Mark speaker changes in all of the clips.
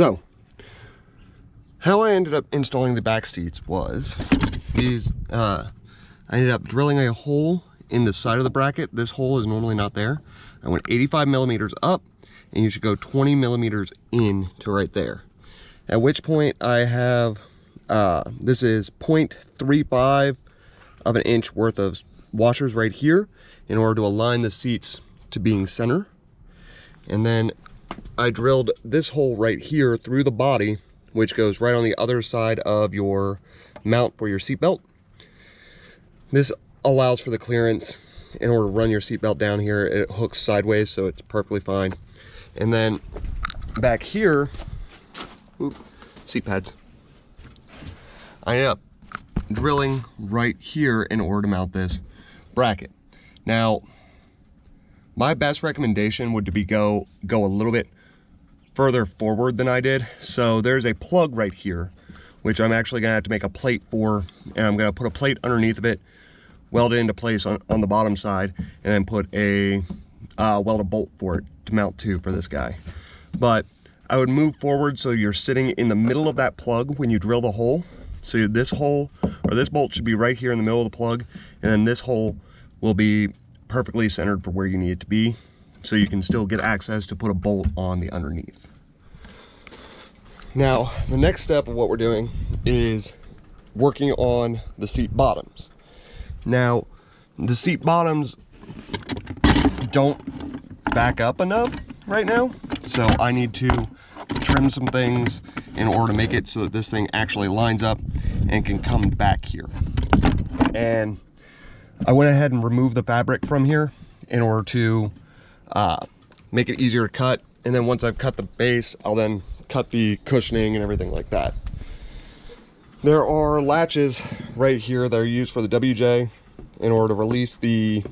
Speaker 1: So, how I ended up installing the back seats was I ended up drilling a hole in the side of the bracket. This hole is normally not there. I went 85 millimeters up, and you should go 20 millimeters in to right there. At which point I have, this is 0.35 of an inch worth of washers right here in order to align the seats to being center. And then I drilled this hole right here through the body, which goes right on the other side of your mount for your seatbelt. This allows for the clearance in order to run your seatbelt down here. It hooks sideways, so it's perfectly fine. And then back here, seat pads. I ended up drilling right here in order to mount this bracket. Now, my best recommendation would be go a little bit further forward than I did. So there's a plug right here, which I'm actually gonna have to make a plate for, and I'm gonna put a plate underneath of it, weld it into place on the bottom side, and then put a weld a bolt for it to mount to for this guy. But I would move forward so you're sitting in the middle of that plug when you drill the hole. So this hole, or this bolt, should be right here in the middle of the plug, and then this hole will be perfectly centered for where you need it to be, so you can still get access to put a bolt on the underneath. Now, the next step of what we're doing is working on the seat bottoms. Now, the seat bottoms don't back up enough right now, so I need to trim some things in order to make it so that this thing actually lines up and can come back here. And I went ahead and removed the fabric from here in order to make it easier to cut. And then once I've cut the base, I'll then cut the cushioning and everything like that. There are latches right here that are used for the WJ in order to release the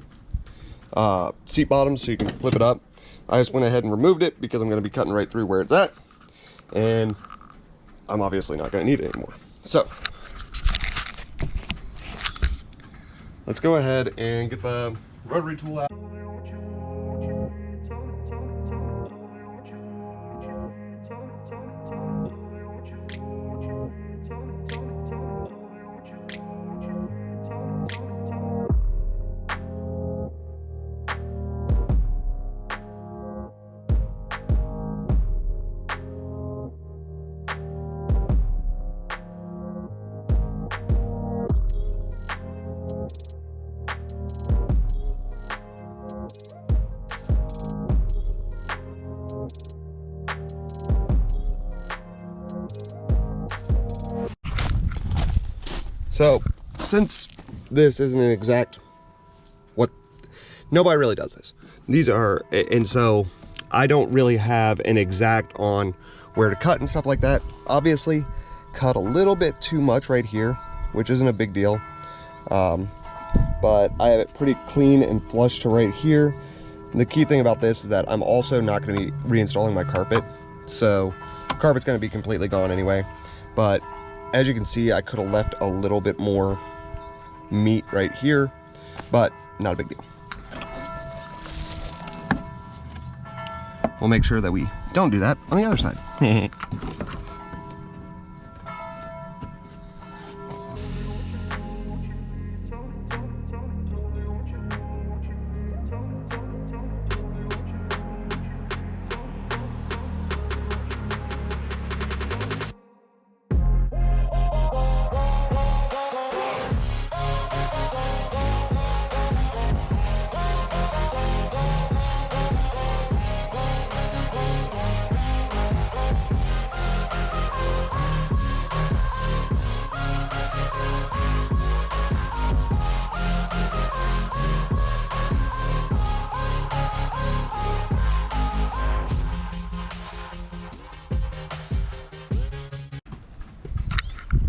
Speaker 1: seat bottoms so you can flip it up. I just went ahead and removed it because I'm going to be cutting right through where it's at, and I'm obviously not going to need it anymore. So let's go ahead and get the rotary tool out. So, since this isn't an exact, nobody really does this. These are, and so I don't really have an exact on where to cut and stuff like that. Obviously, cut a little bit too much right here, which isn't a big deal. But I have it pretty clean and flush to right here. And the key thing about this is that I'm also not going to be reinstalling my carpet. So, carpet's going to be completely gone anyway. But as you can see, I could have left a little bit more meat right here, but not a big deal. We'll make sure that we don't do that on the other side.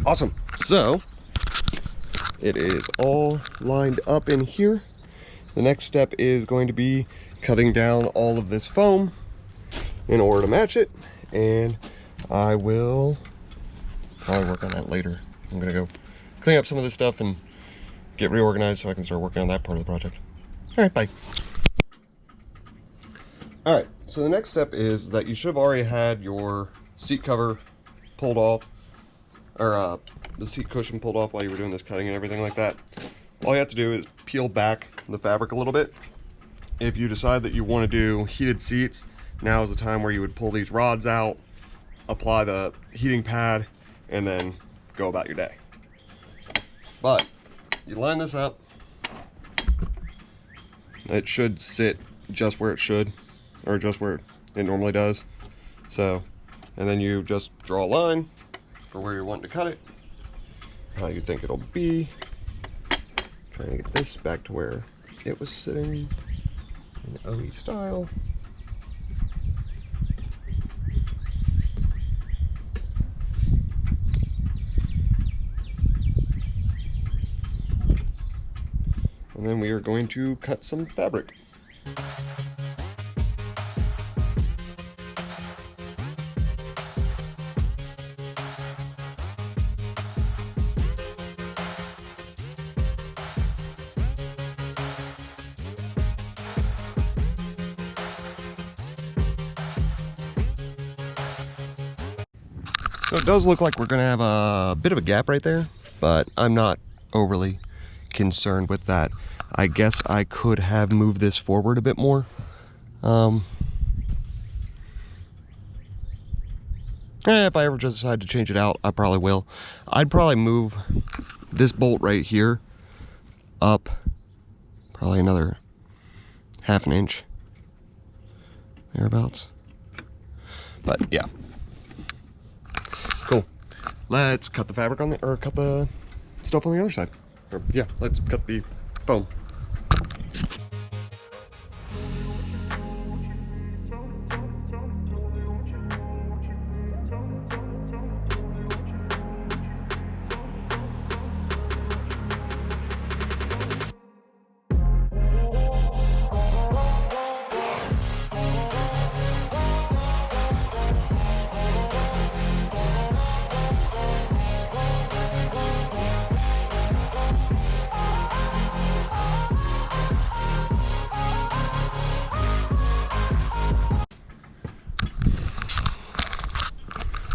Speaker 1: Awesome. So it is all lined up in here. The next step is going to be cutting down all of this foam in order to match it, and I will probably work on that later. I'm gonna go clean up some of this stuff and get reorganized so I can start working on that part of the project. All right, bye. All right, so the next step is that you should have already had your seat cover pulled off, or the seat cushion pulled off while you were doing this cutting and everything like that, all you have to do is peel back the fabric a little bit. If you decide that you want to do heated seats, now is the time where you would pull these rods out, apply the heating pad, and then go about your day. But you line this up, it should sit just where it should, or just where it normally does. So, and then you just draw a line for where you're wanting to cut it, how you think it'll be. Trying to get this back to where it was sitting in the OE style. And then we are going to cut some fabric. So it does look like we're gonna have a bit of a gap right there, but I'm not overly concerned with that. I guess I could have moved this forward a bit more. If I ever just decide to change it out, I probably will. I'd probably move this bolt right here up probably another ½ an inch, thereabouts. But yeah. Cool. Let's cut the fabric on the, or cut the stuff on the other side. Or yeah, let's cut the foam.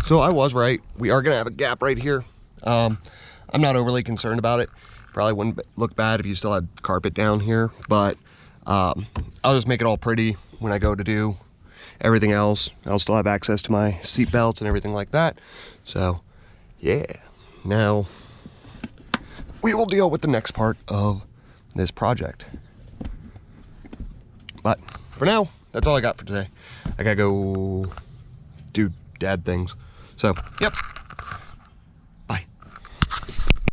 Speaker 1: So I was right. We are gonna have a gap right here. I'm not overly concerned about it. Probably wouldn't look bad if you still had carpet down here, but I'll just make it all pretty when I go to do everything else. I'll still have access to my seat belts and everything like that. So yeah, now we will deal with the next part of this project. But for now, that's all I got for today. I gotta go do dad things. So, yep.